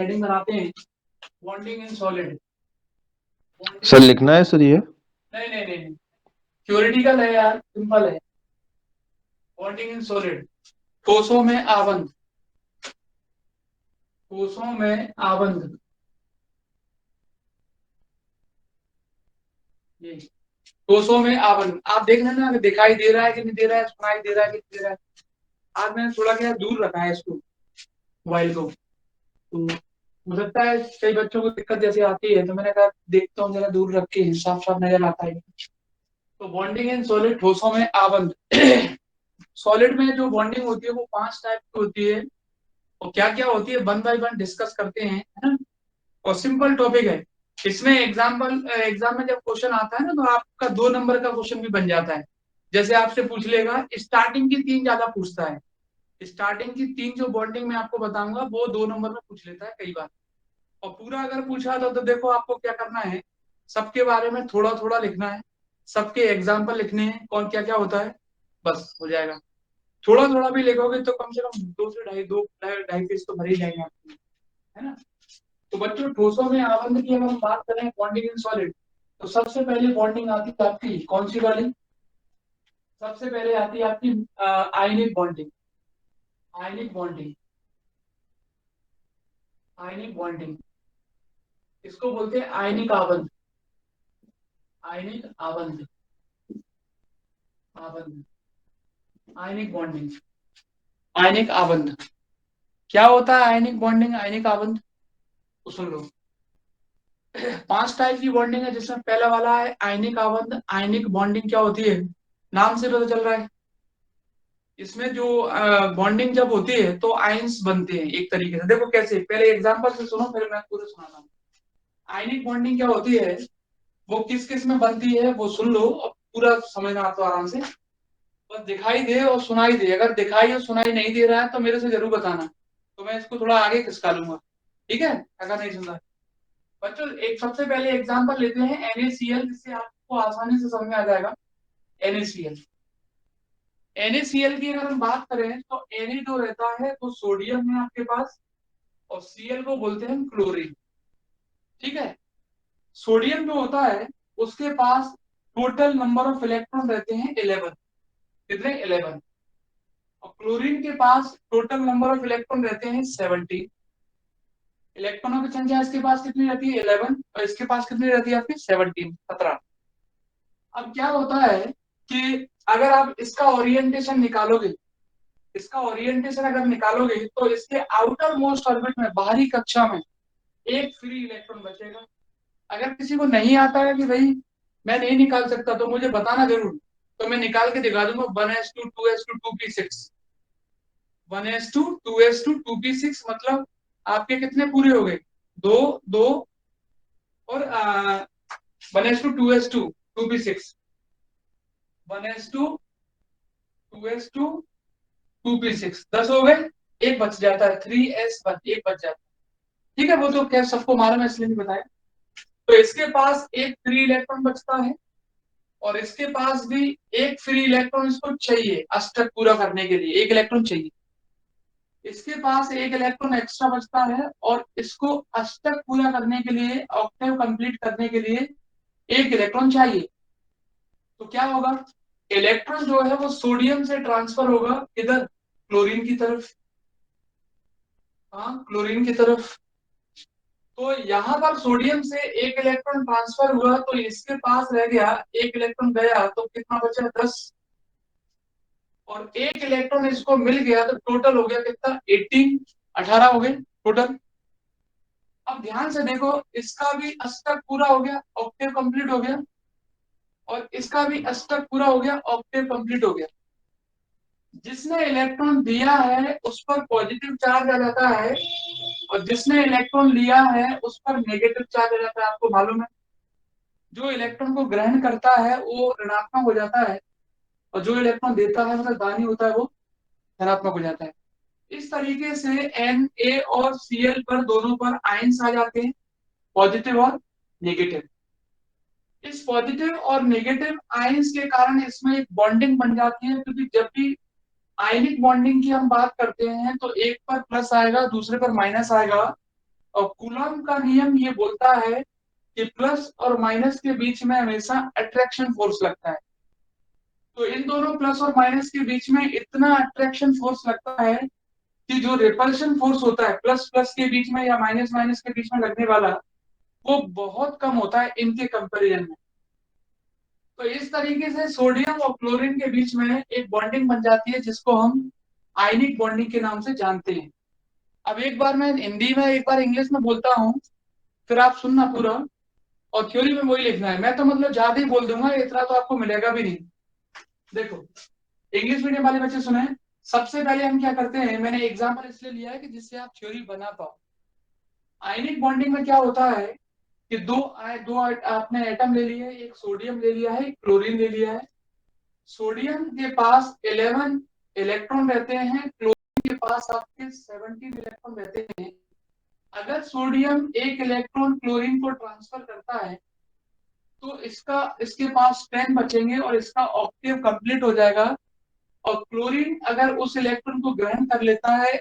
Heading बनाते हैं bonding in solid. Sir लिखना है सर ये? नहीं नहीं नहीं नहीं, थ्योरेटिकल है यार, सिंपल है। बॉन्डिंग इन सॉलिड, ठोसों में आबंध, ठोसों में आबंध, ये ठोसों में आबंध। आप देख लेना अगर दिखाई दे रहा है कि नहीं दे रहा है, सुनाई दे रहा है कि नहीं दे रहा है। आज मैंने थोड़ा क्या दूर रखा है इसको, मोबाइल को, तो हो सकता है कई बच्चों को दिक्कत जैसे आती है, तो मैंने कहा देखता हूँ जरा दूर रख के साफ साफ नजर आता है। तो बॉन्डिंग इन सॉलिड, ठोसों में आबंध। सॉलिड में जो बॉन्डिंग होती है वो 5 टाइप की होती है। और क्या क्या होती है वन बाय वन डिस्कस करते हैं, है ना। और सिंपल टॉपिक है। इसमें एग्जाम में जब क्वेश्चन आता है ना, तो आपका 2 नंबर का क्वेश्चन भी बन जाता है। जैसे आपसे पूछ लेगा, स्टार्टिंग की 3 ज्यादा पूछता है। स्टार्टिंग की 3 जो बॉन्डिंग मैं आपको बताऊंगा वो 2 नंबर में पूछ लेता है कई बार। और पूरा अगर पूछा तो देखो आपको क्या करना है, सबके बारे में थोड़ा थोड़ा लिखना है, सबके एग्जाम्पल लिखने हैं, कौन क्या क्या होता है, बस हो जाएगा। थोड़ा थोड़ा भी लिखोगे तो कम से कम 2 से ढाई पेज तो भर ही जाएंगे आपके, है ना। तो बच्चों, ठोसों में आबंध की अगर हम बात करें बॉन्डिंग इन सॉलिड, तो सबसे पहले बॉन्डिंग आती है आपकी कौन सी वाली, सबसे पहले आती है आपकी ionic bonding. Ionic bonding, ionic bonding, इसको बोलते हैं आयनिक आबंध। आयनिक आबंध, आबंध, आयनिक बॉन्डिंग, आयनिक आबंध। क्या होता है आयनिक बॉन्डिंग, आयनिक आबंध, तो सुन लो। 5 टाइप की बॉन्डिंग है, जिसमें पहला वाला है आयनिक आबंध। आयनिक बॉन्डिंग क्या होती है, नाम से पता चल रहा है। इसमें जो बॉन्डिंग जब होती है तो आयंस बनते हैं एक तरीके से। देखो कैसे, पहले एग्जांपल से सुनो फिर मैं पूरा सुनाता हूँ। आयनिक बॉन्डिंग क्या होती है, वो किस किस में बनती है वो सुन लो, और पूरा समझना आप तो आराम से। बस दिखाई दे और सुनाई दे, अगर दिखाई और सुनाई नहीं दे रहा है तो मेरे से जरूर बताना, तो मैं इसको थोड़ा आगे खिसका लूंगा, ठीक है, अगर नहीं सुन रहा है। बच्चों, एक सबसे पहले एग्जांपल लेते हैं NaCl, जिससे आपको आसानी से समझ में आ जाएगा। NaCl, NaCl की अगर हम बात करें तो Na जो रहता है वो सोडियम है आपके पास, और Cl को बोलते हैं क्लोरीन, ठीक है। सोडियम जो होता है उसके पास टोटल नंबर ऑफ इलेक्ट्रॉन रहते हैं 11, कितने, 11। और क्लोरीन के पास टोटल नंबर ऑफ इलेक्ट्रॉन रहते हैं 17। इलेक्ट्रॉनों की संख्या इसके पास कितनी रहती है, 11, और इसके पास कितनी रहती है आपकी, 17, 17। अब क्या होता है कि अगर आप इसका ओरिएंटेशन निकालोगे, इसका ओरिएंटेशन अगर निकालोगे तो इसके आउटर मोस्ट ऑर्बिट में, बाहरी कक्षा में, एक फ्री इलेक्ट्रॉन बचेगा। अगर किसी को नहीं आता है कि भाई मैं नहीं निकाल सकता, तो मुझे बताना जरूर, तो मैं निकाल के दिखा दूंगा। 1s2 2s2 2p6, 1s2 2s2 2p6, मतलब आपके कितने पूरे हो गए, दो, दो, और 1s2 2s2 2p6, 1s2 2s2 2p6, 10 हो गए। एक बच जाता है, 3s1, एक बच जाता है, ठीक है। वो तो क्या सबको मालूम है, इसलिए नहीं बताया। तो इसके पास एक फ्री इलेक्ट्रॉन बचता है, और इसके पास भी एक फ्री इलेक्ट्रॉन इसको चाहिए अष्टक पूरा करने के लिए, एक इलेक्ट्रॉन चाहिए। इसके पास एक इलेक्ट्रॉन एक्स्ट्रा बचता है, और इसको अष्टक पूरा करने के लिए, ऑक्टेव कंप्लीट करने के लिए एक इलेक्ट्रॉन चाहिए। तो क्या होगा, इलेक्ट्रॉन जो है वो सोडियम से ट्रांसफर होगा इधर, क्लोरीन की तरफ, हाँ क्लोरीन की तरफ। तो यहाँ पर सोडियम से एक इलेक्ट्रॉन ट्रांसफर हुआ, तो इसके पास रह गया, एक इलेक्ट्रॉन गया तो कितना बचा, 10। और एक इलेक्ट्रॉन इसको मिल गया तो टोटल हो गया कितना, 18, 18 हो गए टोटल। अब ध्यान से देखो, इसका भी अष्टक पूरा हो गया, ऑक्टेव कंप्लीट हो गया, और इसका भी अष्टक पूरा हो गया, ऑक्टेव कंप्लीट हो गया। जिसने इलेक्ट्रॉन दिया है उस पर पॉजिटिव चार्ज आ जाता है, और जिसने इलेक्ट्रॉन लिया है उस पर नेगेटिव चार्ज आ जाता है, आपको मालूम है। जो इलेक्ट्रॉन को ग्रहण करता है वो ऋणात्मक हो जाता है, और जो इलेक्ट्रॉन देता है, मतलब दानी होता है, वो धनात्मक हो जाता है। इस तरीके से Na और Cl पर, दोनों पर आयंस आ जाते हैं, पॉजिटिव और नेगेटिव। इस पॉजिटिव और नेगेटिव आयंस के कारण इसमें एक बॉन्डिंग बन जाती है, क्योंकि जब भी आयनिक बॉन्डिंग की हम बात करते हैं तो एक पर प्लस आएगा, दूसरे पर माइनस आएगा। और कूलॉम का नियम ये बोलता है कि प्लस और माइनस के बीच में हमेशा अट्रैक्शन फोर्स लगता है। तो इन दोनों प्लस और माइनस के बीच में इतना अट्रैक्शन फोर्स लगता है कि जो रिपल्शन फोर्स होता है प्लस प्लस के बीच में या माइनस माइनस के बीच में लगने वाला, वो बहुत कम होता है इनके कंपैरिजन में। तो इस तरीके से सोडियम और क्लोरीन के बीच में एक बॉन्डिंग बन जाती है जिसको हम आयनिक बॉन्डिंग के नाम से जानते हैं। अब एक बार मैं हिंदी में एक बार इंग्लिश में बोलता हूँ, फिर आप सुनना पूरा, और थ्योरी में वही लिखना है। मैं तो मतलब ज्यादा ही बोल दूंगा, इतना तो आपको मिलेगा भी नहीं। देखो, इंग्लिश मीडियम वाले बच्चे सुने। सबसे पहले हम क्या करते हैं, मैंने एग्जाम्पल इसलिए लिया है कि जिससे आप थ्योरी बना पाओ। आयनिक बॉन्डिंग में क्या होता है कि आपने एटम ले लिए, एक सोडियम ले लिया है, एक क्लोरीन ले लिया है। सोडियम के पास 11 इलेक्ट्रॉन रहते हैं, क्लोरीन के पास आपके 17 इलेक्ट्रॉन रहते हैं। अगर सोडियम एक इलेक्ट्रॉन क्लोरीन को ट्रांसफर करता है तो इसके पास 10 बचेंगे और इसका ऑक्टेव कंप्लीट हो जाएगा। और क्लोरीन अगर उस इलेक्ट्रॉन को ग्रहण कर लेता है,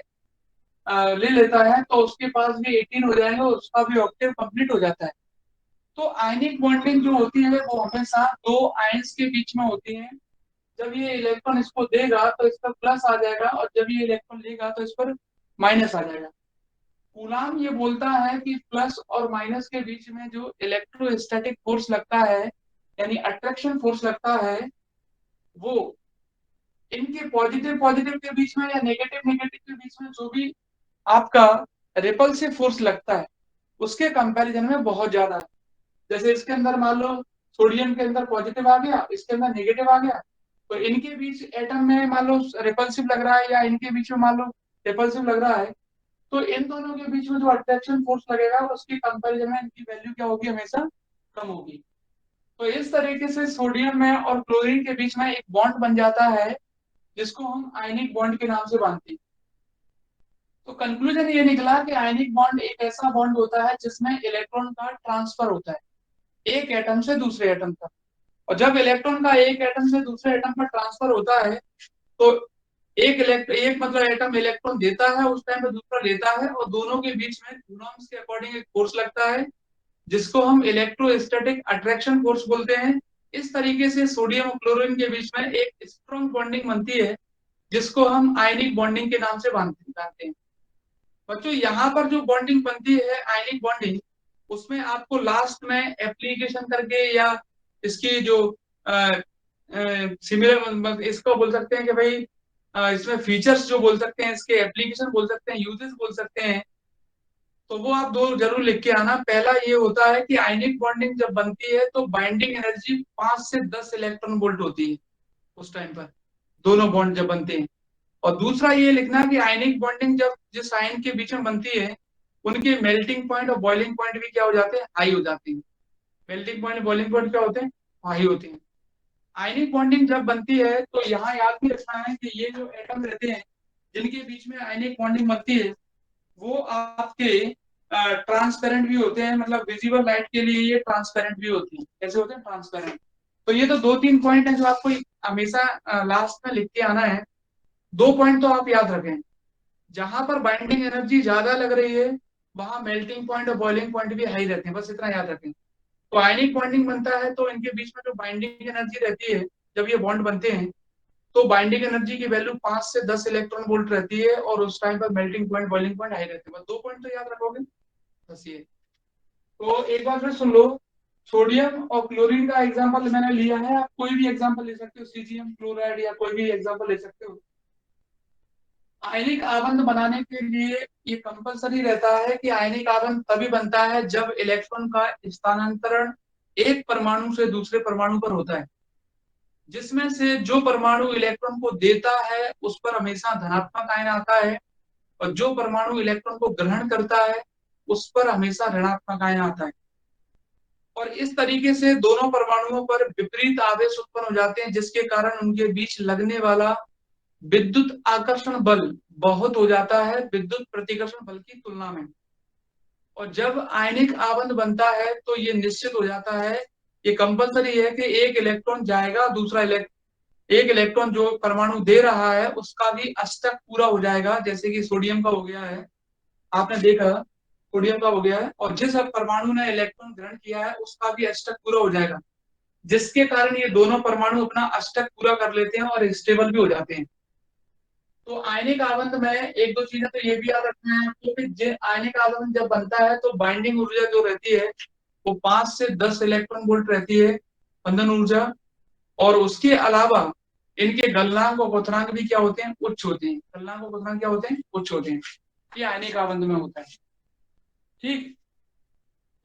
ले लेता है, तो उसके पास भी 18 हो जाएगा, उसका भी ऑक्टेव कंप्लीट हो जाता है। तो आयनिक बॉन्डिंग जो होती है वो हमेशा दो आयंस के बीच में होती है। जब ये इलेक्ट्रॉन इसको देगा तो इस पर प्लस आ जाएगा, और जब ये इलेक्ट्रॉन लेगा तो इस पर माइनस आ जाएगा। कूलाम ये बोलता है कि प्लस और माइनस के बीच में जो इलेक्ट्रोस्टैटिक फोर्स लगता है, यानी अट्रैक्शन फोर्स लगता है, वो इनके पॉजिटिव पॉजिटिव के बीच में या नेगेटिव नेगेटिव के बीच में जो भी आपका रिपल्सिव फोर्स लगता है उसके कंपैरिजन में बहुत ज्यादा है। जैसे इसके अंदर मान लो सोडियम के अंदर पॉजिटिव आ गया, इसके अंदर नेगेटिव आ गया, तो इनके बीच एटम में मान लो रिपल्सिव लग रहा है या इनके बीच में मान लो रिपल्सिव लग रहा है, तो इन दोनों के बीच में जो अट्रैक्शन फोर्स लगेगा उसके कंपैरिजन में इनकी वैल्यू क्या होगी, हमेशा कम होगी। तो इस तरीके से सोडियम में और क्लोरीन के बीच में एक बॉन्ड बन जाता है जिसको हम आयनिक बॉन्ड के नाम से मानते हैं। तो कंक्लूजन ये निकला कि आयनिक बॉन्ड एक ऐसा बॉन्ड होता है जिसमें इलेक्ट्रॉन का ट्रांसफर होता है एक एटम से दूसरे एटम तक। और जब इलेक्ट्रॉन का एक एटम से दूसरे एटम पर ट्रांसफर होता है तो एक मतलब एटम इलेक्ट्रॉन देता है, उस टाइम पे दूसरा लेता है, और दोनों के बीच में कूलॉम्स के अकॉर्डिंग एक फोर्स लगता है जिसको हम इलेक्ट्रोस्टैटिक अट्रैक्शन फोर्स बोलते हैं। इस तरीके से सोडियम और क्लोरीन के बीच में एक स्ट्रॉन्ग बॉन्डिंग बनती है जिसको हम आयनिक बॉन्डिंग के नाम से जानते हैं। बच्चों, यहाँ पर जो बॉन्डिंग बनती है आयनिक बॉन्डिंग, उसमें आपको लास्ट में एप्लीकेशन करके या इसकी जो सिमिलर इसको बोल सकते हैं कि भाई इसमें फीचर्स जो बोल सकते हैं, इसके एप्लीकेशन बोल सकते हैं, यूजेस बोल सकते हैं, तो वो आप दो जरूर लिख के आना। पहला ये होता है कि आयनिक बॉन्डिंग जब बनती है तो बाइंडिंग एनर्जी 5 से 10 इलेक्ट्रॉन वोल्ट होती है उस टाइम पर, दोनों बॉन्ड जब बनते हैं। और दूसरा ये लिखना कि आयनिक बॉन्डिंग जब जिस आयन के बीच में बनती है उनके मेल्टिंग पॉइंट और बॉइलिंग पॉइंट भी क्या हो जाते हैं, हाई हो जाते हैं। मेल्टिंग पॉइंट बॉइलिंग पॉइंट क्या होते हैं, हाई होते हैं। आयनिक बॉन्डिंग जब बनती है तो यहाँ याद भी रखना है कि ये जो एटम रहते हैं जिनके बीच में आयनिक बॉन्डिंग बनती है वो आपके ट्रांसपेरेंट भी होते हैं, मतलब विजिबल लाइट के लिए ये ट्रांसपेरेंट भी होती है। कैसे होते हैं, ट्रांसपेरेंट। तो ये तो दो तीन पॉइंट है जो आपको हमेशा लास्ट में लिख के आना है। दो पॉइंट तो आप याद रखें, जहां पर बाइंडिंग एनर्जी ज्यादा लग रही है वहां मेल्टिंग पॉइंट और बॉइलिंग पॉइंट भी हाई रहते हैं, बस इतना याद रखें। तो आयनिक बॉन्डिंग बनता है तो इनके बीच में जो बाइंडिंग एनर्जी रहती है जब ये बॉन्ड बनते हैं तो बाइंडिंग एनर्जी की वैल्यू 5 से 10 इलेक्ट्रॉन वोल्ट रहती है, और उस टाइम पर melting point boiling point high रहते हैं। बस दो पॉइंट तो याद रखोगे, बस ये। तो एक बार फिर सुन लो, सोडियम और क्लोरीन का एग्जांपल मैंने लिया है, आप कोई भी एग्जांपल ले सकते हो, सीजियम क्लोराइड या कोई भी एग्जांपल ले सकते हो। आयनिक आबंध बनाने के लिए ये कंपलसरी रहता है कि आयनिक आबंध तभी बनता है जब इलेक्ट्रॉन का स्थानांतरण एक परमाणु से दूसरे परमाणु पर होता है, जिसमें से जो परमाणु इलेक्ट्रॉन को देता है उस पर हमेशा धनात्मक आयन आता है, और जो परमाणु इलेक्ट्रॉन को ग्रहण करता है उस पर हमेशा ऋणात्मक आयन आता है। और इस तरीके से दोनों परमाणुओं पर विपरीत आवेश उत्पन्न हो जाते हैं जिसके कारण उनके बीच लगने वाला विद्युत आकर्षण बल बहुत हो जाता है विद्युत प्रतिकर्षण बल की तुलना में। और जब आयनिक आबंध बनता है तो ये निश्चित हो जाता है, ये कंपलसरी है कि एक इलेक्ट्रॉन जाएगा, एक इलेक्ट्रॉन जो परमाणु दे रहा है उसका भी अष्टक पूरा हो जाएगा, जैसे कि सोडियम का हो गया है, आपने देखा। सोडियम का हो गया है, और जिस परमाणु ने इलेक्ट्रॉन ग्रहण किया है उसका भी अष्टक पूरा हो जाएगा, जिसके कारण ये दोनों परमाणु अपना अष्टक पूरा कर लेते हैं और स्टेबल भी हो जाते हैं। तो आयनिक आबंध में एक दो चीजें तो ये भी याद रखना है आपको कि आयनिक आबंध जब बनता है तो बाइंडिंग ऊर्जा जो रहती है वो 5 से 10 इलेक्ट्रॉन वोल्ट रहती है, बंधन ऊर्जा। और उसके अलावा इनके गलनांक और क्वथनांक भी क्या होते हैं, उच्च होते हैं। गलनांक और क्वथनांक क्या होते हैं, उच्च होते हैं। ये आयनिक आबंध में होता है। ठीक।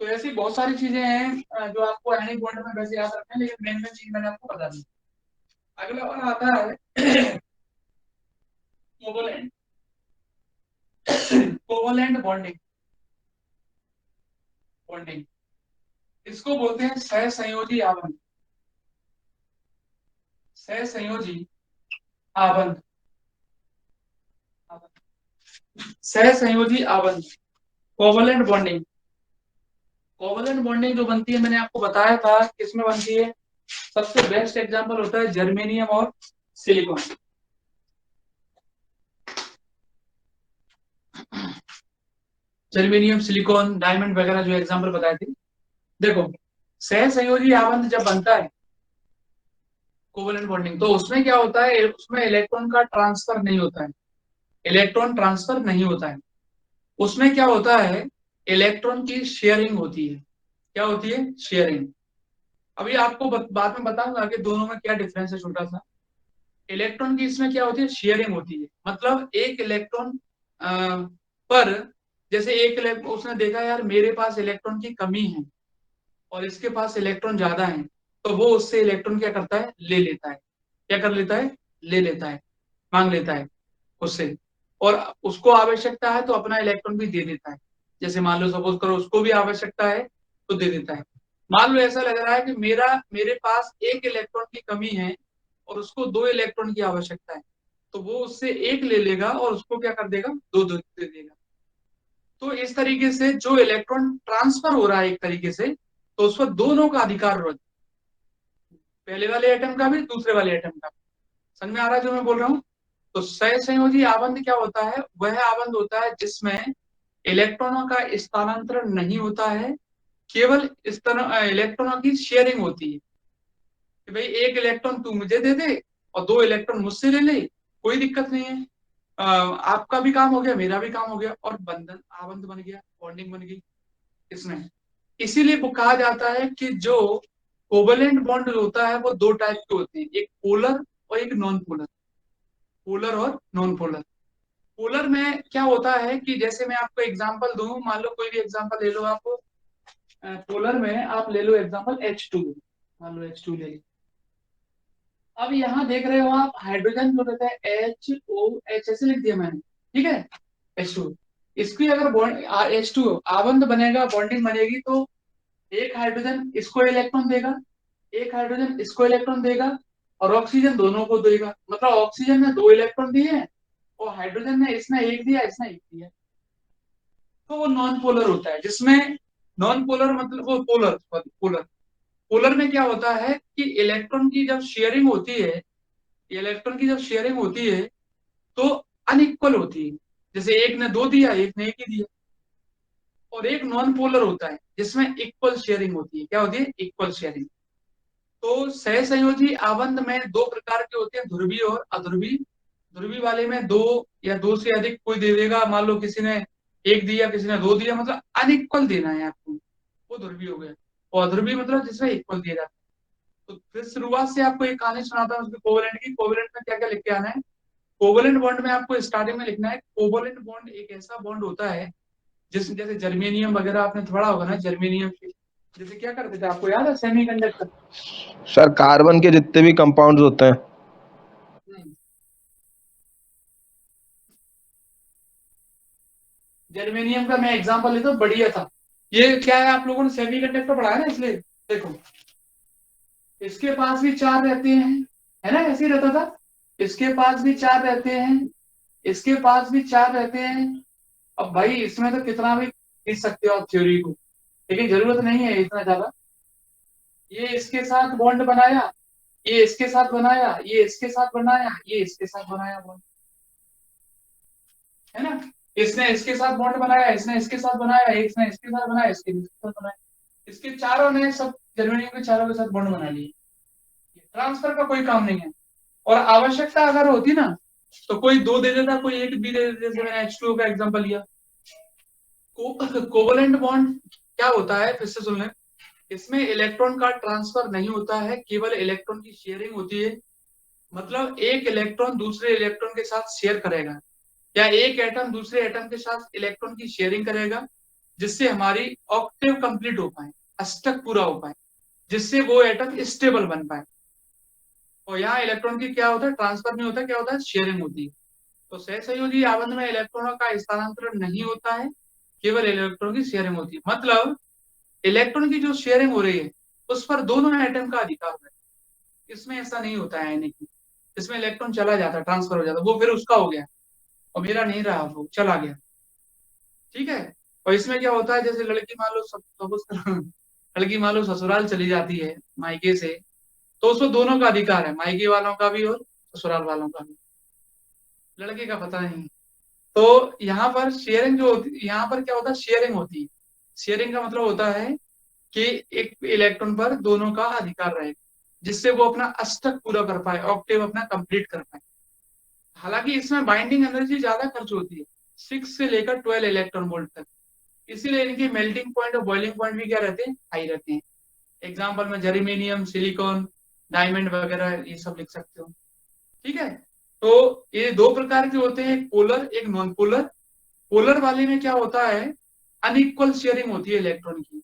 तो ऐसी बहुत सारी चीजें हैं जो आपको आयनिक बॉन्ड में वैसे याद रखना है, लेकिन मेन मेन चीज मैंने आपको बता दी। अगला वाला आता है कोवलेंट कोवलेंट बॉन्डिंग। बॉन्डिंग इसको बोलते हैं सहसंयोजी आबंध। सहसंयोजी आबंध। सहसंयोजी आबंध, कोवलेंट बॉन्डिंग। कोवलेंट बॉन्डिंग जो बनती है मैंने आपको बताया था किसमें बनती है। सबसे बेस्ट एग्जांपल होता है जर्मेनियम और सिलिकॉन। जर्मेनियम, सिलिकॉन, डायमंड वगैरह जो एग्जांपल बताए थे। देखो, सहसंयोजी आबंध जब बनता है कोवलेंट बॉन्डिंग, तो उसमें क्या होता है, उसमें इलेक्ट्रॉन का ट्रांसफर नहीं होता है। इलेक्ट्रॉन ट्रांसफर नहीं होता है। उसमें क्या होता है, इलेक्ट्रॉन की शेयरिंग होती है। क्या होती है, शेयरिंग। अभी आपको बाद में बताऊंगा कि दोनों में क्या डिफरेंस है छोटा सा। इलेक्ट्रॉन की इसमें क्या होती है, शेयरिंग होती है। मतलब एक इलेक्ट्रॉन पर, जैसे उसने देखा यार मेरे पास इलेक्ट्रॉन की कमी है और इसके पास इलेक्ट्रॉन ज्यादा है, तो वो उससे इलेक्ट्रॉन क्या करता है, ले लेता है। क्या कर लेता है, ले लेता है, मांग लेता है उससे। और उसको आवश्यकता है तो अपना इलेक्ट्रॉन भी दे देता है। जैसे मान लो सपोज करो उसको भी आवश्यकता है तो दे देता है। मान लो ऐसा लग रहा है कि मेरे पास एक इलेक्ट्रॉन की कमी है और उसको 2 इलेक्ट्रॉन की आवश्यकता है, तो वो उससे एक ले लेगा और उसको क्या कर देगा, दो दे देगा। तो इस तरीके से जो इलेक्ट्रॉन ट्रांसफर हो रहा है एक तरीके से, तो उस पर दोनों का अधिकार होता है, पहले वाले एटम का भी दूसरे वाले एटम का भी। समझ में आ रहा है जो मैं बोल रहा हूँ। तो सहसंयोजी आबंध क्या होता है, वह आबंध होता है जिसमें इलेक्ट्रॉनों का स्थानांतरण नहीं होता है, केवल इलेक्ट्रॉनों की शेयरिंग होती है कि भाई एक इलेक्ट्रॉन तू मुझे दे दे और 2 इलेक्ट्रॉन मुझसे ले ले, कोई दिक्कत नहीं है। आपका भी काम हो गया, मेरा भी काम हो गया, और बंधन आबंध बन गया, बॉन्डिंग बन गई इसमें। इसीलिए वो कहा जाता है कि जो कोवेलेंट बॉन्ड होता है वो 2 टाइप के होते हैं, एक पोलर और एक नॉन पोलर। पोलर और नॉन पोलर। पोलर में क्या होता है कि जैसे मैं आपको एग्जांपल दूं, मान लो कोई भी एग्जांपल ले लो आप। पोलर में आप ले लो एग्जांपल H2। मान लो H2 ले लो। अब यहाँ देख रहे हो आप हाइड्रोजन जो रहता है HOH ऐसे लिख दिया मैंने, ठीक है, H2। इसकी अगर H2 आबंध बनेगा, बॉन्डिंग बनेगी, तो एक हाइड्रोजन इसको इलेक्ट्रॉन देगा, एक हाइड्रोजन इसको इलेक्ट्रॉन देगा, और ऑक्सीजन दोनों को देगा। मतलब ऑक्सीजन ने 2 इलेक्ट्रॉन दिए हैं और हाइड्रोजन ने, इसने एक दिया, इसने एक दिया। तो वो नॉन पोलर होता है, जिसमें नॉन पोलर मतलब वो पोलर पोलर। पोलर में क्या होता है कि इलेक्ट्रॉन की जब शेयरिंग होती है, इलेक्ट्रॉन की जब शेयरिंग होती है तो अनइक्वल होती है। जैसे एक ने 2 दिया, एक ने 1 ही दिया। और एक नॉन पोलर होता है जिसमें इक्वल शेयरिंग होती है। क्या होती है, इक्वल शेयरिंग। तो सहसंयोजी आबंध में 2 प्रकार के होते हैं, ध्रुवीय और अध्रुवी। ध्रुवी वाले में 2 या 2 से अधिक कोई दे देगा। मान लो किसी ने 1 दिया, किसी ने 2 दिया, मतलब अनइक्वल देना है आपको, वो ध्रुवीय हो गया। और अध्रुवी मतलब जिसमें इक्वल दिया जाता है। तो फिर शुरुआत से आपको एक कहानी सुनाता हूँ उसकी कोवेलेंट की। कोवेलेंट में क्या क्या लिख के आना है। कोवेलेंट बॉन्ड में आपको स्टार्टिंग में लिखना है, कोवेलेंट बॉन्ड एक ऐसा बॉन्ड होता है जिसमें, जैसे जर्मेनियम वगैरह आपने पढ़ा होगा ना, जर्मेनियम जैसे क्या करते थे, आपको याद है, सेमीकंडक्टर। सर कार्बन के जितने भी कंपाउंड्स होते हैं। जर्मेनियम का मैं एग्जांपल लेता हूँ, बढ़िया था। ये क्या है, आप लोगों ने सेमीकंडक्टर पढ़ा है ना, इसलिए देखो इसके पास भी 4 रहते हैं, है ना, ऐसे ही रहता था। इसके पास भी 4 रहते हैं, इसके पास भी 4 रहते हैं। अब भाई इसमें तो कितना भी खींच सकते हो आप थ्योरी को, लेकिन जरूरत नहीं है इतना ज्यादा। ये इसके साथ बॉन्ड बनाया, ये इसके साथ बनाया, ये इसके साथ बनाया, ये इसके साथ बनाया बॉन्ड, है ना। इसने इसके साथ बॉन्ड बनाया, इसने इसके साथ बनाया, इसने इसके साथ बनाया, इसके साथ बनाया, इसके चारों ने सब जर्मेनियम के चारों के साथ बॉन्ड बना लिए। ट्रांसफर का कोई काम नहीं है। और आवश्यकता अगर होती ना तो कोई दो दे देता, कोई एक भी दे देता, जैसे मैंने H2O का एग्जांपल लिया। कोवलेंट बॉन्ड क्या होता है, फिर से सुन लें। इसमें इलेक्ट्रॉन का ट्रांसफर नहीं होता है, केवल इलेक्ट्रॉन की शेयरिंग होती है। मतलब एक इलेक्ट्रॉन दूसरे इलेक्ट्रॉन के साथ शेयर करेगा, या एक एटम दूसरे एटम के साथ इलेक्ट्रॉन की शेयरिंग करेगा, जिससे हमारी ऑक्टेव कंप्लीट हो पाए, अष्टक पूरा हो पाए, जिससे वो एटम स्टेबल बन पाए। और यहाँ इलेक्ट्रॉन की क्या होता है, ट्रांसफर नहीं होता, क्या होता है, शेयरिंग होती है। तो सहसंयोजी आबंध में इलेक्ट्रॉनों का स्थानांतरण नहीं होता है, केवल इलेक्ट्रॉन की शेयरिंग होती है। मतलब इलेक्ट्रॉन की जो शेयरिंग हो रही है उस पर दोनों एटम का अधिकार है। इसमें ऐसा नहीं होता है यानी कि इसमें इलेक्ट्रॉन चला जाता है, ट्रांसफर हो जाता है, वो फिर उसका हो गया और मेरा नहीं रहा, वो चला गया। ठीक है। और इसमें क्या होता है, जैसे लड़की मान लो लड़की मान लो ससुराल चली जाती है मायके से, तो उसको दोनों का अधिकार है, मायके वालों का भी और ससुराल वालों का भी। लड़के का पता नहीं। तो यहाँ पर शेयरिंग जो होती, यहाँ पर क्या होता है, शेयरिंग होती है। शेयरिंग का मतलब होता है कि एक इलेक्ट्रॉन पर दोनों का अधिकार रहेगा, जिससे वो अपना अष्टक पूरा कर पाए, ऑक्टेव अपना कंप्लीट कर पाए। हालांकि इसमें बाइंडिंग एनर्जी ज्यादा खर्च होती है, 6 से लेकर 12 इलेक्ट्रॉन वोल्ट तक। इसीलिए इनकी मेल्टिंग पॉइंट और बॉइलिंग पॉइंट भी क्या रहते हैं, हाई रहते हैं। एग्जाम्पल में जर्मेनियम, सिलिकॉन, डायमंड वगैरह ये सब लिख सकते हो। ठीक है। तो ये दो प्रकार के होते हैं, एक पोलर एक नॉन पोलर। पोलर वाले में क्या होता है, अनइक्वल शेयरिंग होती है इलेक्ट्रॉन की,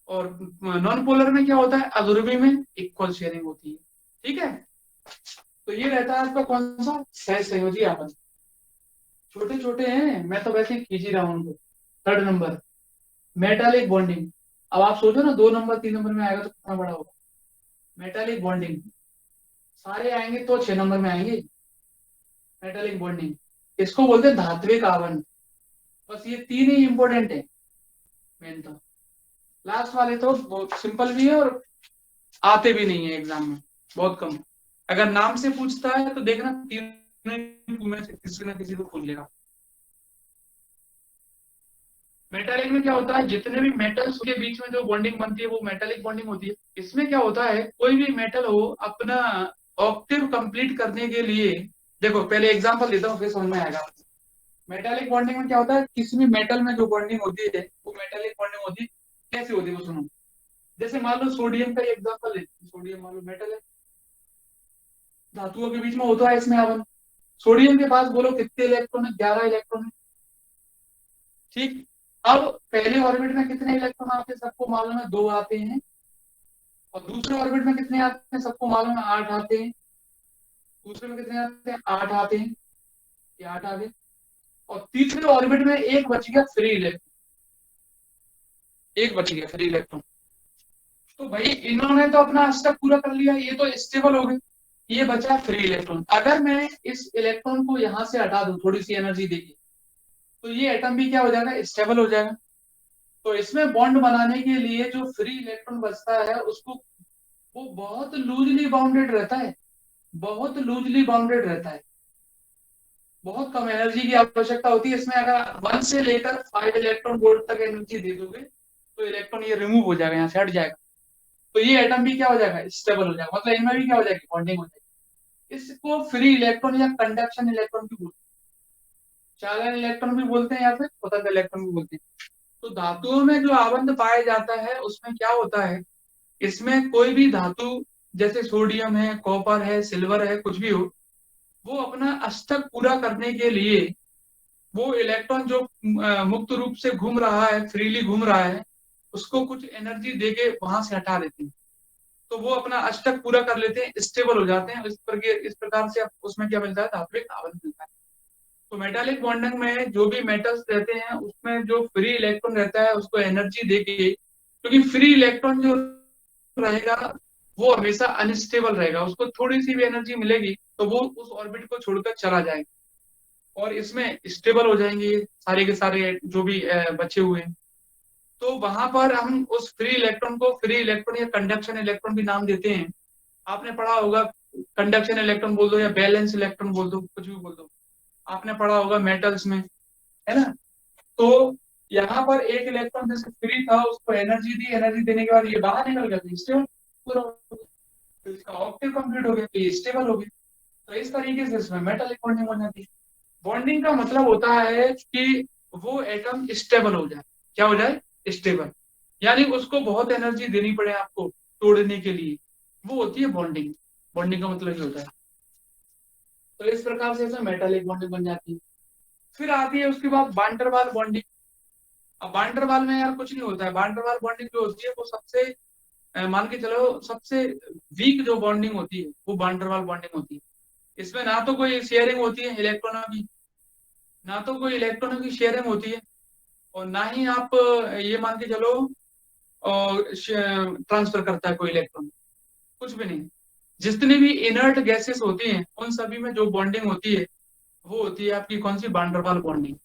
और नॉन पोलर में क्या होता है, अध्रुवी में इक्वल शेयरिंग होती है। ठीक है। तो ये रहता है आपका कौन सा, सहसंयोजी आबंध। छोटे छोटे हैं, मैं तो वैसे ही खींच ही रहा हूँ उनको। Third number, metallic bonding. अब आप सोचो ना 2 नंबर 3 नंबर में आएगा तो कितना बड़ा होगा। मेटालिक बॉन्डिंग सारे आएंगे तो 6 नंबर में आएंगे। मेटालिक बॉन्डिंग इसको बोलते हैं धात्विक आबंध। बस ये 3 ही इंपॉर्टेंट है मेन। तो लास्ट वाले तो बहुत सिंपल भी है और आते भी नहीं है एग्जाम में, बहुत कम। अगर नाम से पूछता है तो देखना 3 में से किसी ना किसी को पूछ लेगा। मेटालिक में क्या होता है, जितने भी मेटल्स के बीच में जो बॉन्डिंग बनती है वो मेटालिक बॉन्डिंग होती है। इसमें क्या होता है, कोई भी मेटल हो अपना ऑक्टेव कंप्लीट करने के लिए, देखो पहले एग्जांपल देता हूँ फिर समझ में आएगा। मेटालिक बॉन्डिंग में क्या होता है, किसी भी मेटल में जो बॉन्डिंग होती है वो मेटालिक बॉन्डिंग होती है। कैसे होती है वो सुनो। जैसे मान लो सोडियम का एग्जांपल लेते हैं, सोडियम मान लो मेटल है, धातुओं के बीच में होता है इसमें आवन। सोडियम के पास बोलो कितने इलेक्ट्रॉन है, 11 इलेक्ट्रॉन है। ठीक। अब पहले ऑर्बिट में कितने इलेक्ट्रॉन आते हैं सबको मालूम है, 2 आते हैं। और दूसरे ऑर्बिट में कितने आते हैं सबको मालूम है, 8 आते हैं। दूसरे में कितने आते हैं, 8 आते हैं। ये 8 आ गए। और तीसरे ऑर्बिट में एक बच गया फ्री इलेक्ट्रॉन, एक बच गया फ्री इलेक्ट्रॉन। तो भाई इन्होंने तो अपना अष्टक पूरा कर लिया, ये तो स्टेबल हो गए। ये बचा फ्री इलेक्ट्रॉन। अगर मैं इस इलेक्ट्रॉन को यहां से हटा दूं थोड़ी सी एनर्जी देके, तो ये एटम भी क्या हो जाएगा, स्टेबल हो जाएगा। तो इसमें बॉन्ड बनाने के लिए जो फ्री इलेक्ट्रॉन बचता है उसको, वो बहुत लूजली बाउंडेड रहता है, बहुत लूजली बाउंडेड रहता है। बहुत कम एनर्जी की आवश्यकता होती है इसमें। अगर 1 से लेकर 5 इलेक्ट्रॉन वोल्ट तक एनर्जी दे दोगे तो इलेक्ट्रॉन ये रिमूव हो जाएगा, यहाँ से हट जाएगा। तो ये एटम भी क्या हो जाएगा, स्टेबल हो जाएगा। मतलब इनमें भी क्या हो जाएगी, बॉन्डिंग हो जाएगी। इसको फ्री इलेक्ट्रॉन या कंडक्शन इलेक्ट्रॉन भी बोलते हैं, चालन इलेक्ट्रॉन भी बोलते हैं या फिर स्वतंत्र इलेक्ट्रॉन भी बोलते हैं। तो धातुओं में जो आबंध पाया जाता है उसमें क्या होता है, इसमें कोई भी धातु जैसे सोडियम है, कॉपर है, सिल्वर है, कुछ भी हो, वो अपना अष्टक पूरा करने के लिए वो इलेक्ट्रॉन जो मुक्त रूप से घूम रहा है, फ्रीली घूम रहा है, उसको कुछ एनर्जी देके वहां से हटा देते हैं। तो वो अपना अष्टक पूरा कर लेते हैं, स्टेबल हो जाते हैं। इस प्रकार से उसमें क्या मिलता है, धात्विक आबंध मिलता है। तो मेटालिक बॉन्डिंग में जो भी मेटल्स रहते हैं उसमें जो फ्री इलेक्ट्रॉन रहता है उसको एनर्जी देके, क्योंकि फ्री इलेक्ट्रॉन जो रहेगा वो हमेशा अनस्टेबल रहेगा, उसको थोड़ी सी भी एनर्जी मिलेगी तो वो उस ऑर्बिट को छोड़कर चला जाएगा और इसमें स्टेबल हो जाएंगे सारे के सारे जो भी बचे हुए हैं। तो वहां पर हम उस फ्री इलेक्ट्रॉन को फ्री इलेक्ट्रॉन या कंडक्शन इलेक्ट्रॉन भी नाम देते हैं। आपने पढ़ा होगा, कंडक्शन इलेक्ट्रॉन बोल दो या बैलेंस इलेक्ट्रॉन बोल दो, कुछ भी बोल दो। आपने पढ़ा होगा मेटल्स में, है ना। तो यहाँ पर एक इलेक्ट्रॉन जैसे फ्री था, उसको एनर्जी दी, एनर्जी देने के बाद ये बाहर निकल गया, तो स्टेबल पूरा हो गया। तो इसका ऑक्टेव कंप्लीट हो गया, तो ये स्टेबल हो गया। तो इस तरीके से इसमें मेटालिक बॉन्डिंग बन जाती है। बॉन्डिंग का मतलब होता है कि वो एटम स्टेबल हो जाए। क्या हो जाए? स्टेबल। यानी उसको बहुत एनर्जी देनी पड़े आपको तोड़ने के लिए, वो होती है बॉन्डिंग। बॉन्डिंग का मतलब ये होता है। तो इस प्रकार से इसमें मेटालिक बॉन्डिंग बन जाती है। फिर आती है उसके बाद वांडरवाल बॉन्डिंग। अब वांडरवाल में यार कुछ नहीं होता है। वांडरवाल बॉन्डिंग जो होती है वो सबसे मान के चलो सबसे वीक जो बॉन्डिंग होती है वो वांडरवाल बॉन्डिंग होती है। इसमें ना तो कोई शेयरिंग होती है इलेक्ट्रॉनों की, ना तो कोई इलेक्ट्रॉनों की शेयरिंग होती है, और ना ही आप ये मान के चलो ट्रांसफर करता है कोई इलेक्ट्रॉन। कुछ भी नहीं। जितनी भी इनर्ट गैसेस होती हैं उन सभी में जो बॉन्डिंग होती है वो होती है आपकी कौन सी? Van der Waals bonding.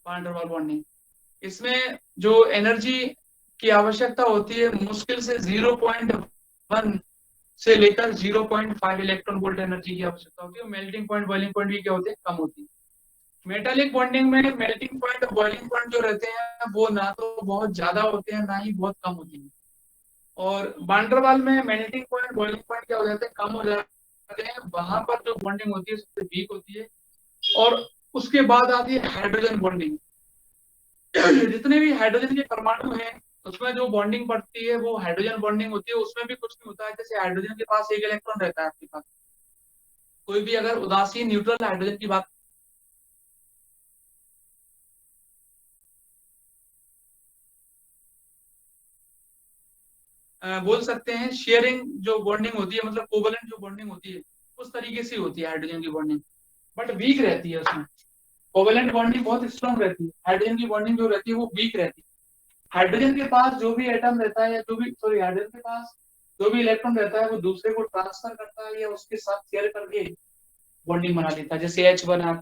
Van der Waals bonding. इसमें जो एनर्जी की आवश्यकता होती है मुश्किल से 0.1 से लेकर 0.5 इलेक्ट्रॉन वोल्ट एनर्जी की आवश्यकता होती है। मेल्टिंग पॉइंट बॉइलिंग पॉइंट भी क्या होते हैं? कम होती है। मेटालिक बॉन्डिंग में मेल्टिंग पॉइंट और बॉइलिंग पॉइंट जो रहते हैं वो ना तो बहुत ज्यादा होते हैं ना ही बहुत कम होते हैं। और वांडरवाल में मेल्टिंग पॉइंट बॉइलिंग पॉइंट क्या हो जाते हैं? कम हो जाते हैं। वहां पर जो बॉन्डिंग होती है सबसे वीक होती है। और उसके बाद आती है हाइड्रोजन बॉन्डिंग। जितने भी हाइड्रोजन के परमाणु हैं उसमें जो बॉन्डिंग पड़ती है वो हाइड्रोजन बॉन्डिंग होती है। उसमें भी कुछ नहीं होता है। जैसे हाइड्रोजन के पास एक इलेक्ट्रॉन रहता है आपके पास, कोई भी अगर उदासीन न्यूट्रल हाइड्रोजन की बात बोल सकते हैं शेयरिंग जो बॉन्डिंग होती है, मतलब कोवलेंट जो बॉन्डिंग होती है उस तरीके से होती है हाइड्रोजन की बॉन्डिंग, बट वीक रहती है उसमें। कोवलेंट बॉन्डिंग बहुत स्ट्रांग रहती है, हाइड्रोजन की बॉन्डिंग जो रहती है वो वीक रहती है। हाइड्रोजन के पास जो भी एटम रहता है या जो भी सॉरी हाइड्रोजन के पास जो भी इलेक्ट्रॉन रहता है वो दूसरे को ट्रांसफर करता है या उसके साथ शेयर करके बॉन्डिंग बना देता है। जैसे H1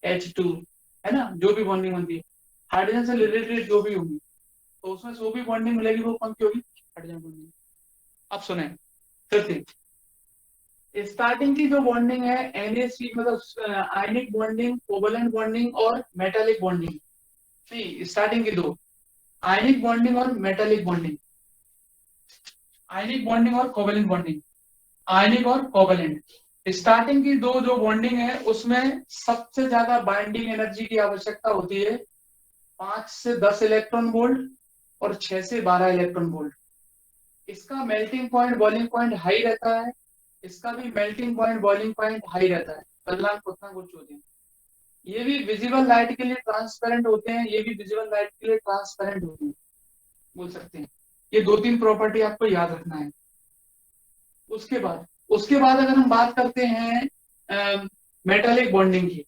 H2, है ना, जो भी बॉन्डिंग बनती है हाइड्रोजन से रिलेटेड जो भी होगी तो उसमें जो भी बॉन्डिंग मिलेगी वो कौन सी होगी? Hydrogen bonding. अब सुने फिर से स्टार्टिंग की जो बॉन्डिंग है NH मतलब आयनिक बॉन्डिंग, कोवलेंट बॉन्डिंग और मेटालिक बॉन्डिंग। नहीं, स्टार्टिंग की दो, आयनिक बॉन्डिंग और मेटालिक बॉन्डिंग। आयनिक बॉन्डिंग और कोवलेंट बॉन्डिंग। आयनिक और कोवलेंट स्टार्टिंग की दो जो बॉन्डिंग है उसमें सबसे ज्यादा बाइंडिंग एनर्जी की आवश्यकता होती है 5 से 10 इलेक्ट्रॉन वोल्ट और 6 से 12 इलेक्ट्रॉन वोल्ट। इसका melting point boiling point high रहता है। इसका भी melting point boiling point high रहता है। कल्याण उतना कुछ होते हैं। ये भी विजिबल लाइट के लिए ट्रांसपेरेंट होते हैं, ये भी विजिबल लाइट के लिए ट्रांसपेरेंट होते हैं, बोल सकते हैं। ये दो तीन प्रॉपर्टी आपको याद रखना है। उसके बाद अगर हम बात करते हैं मेटालिक बॉन्डिंग की,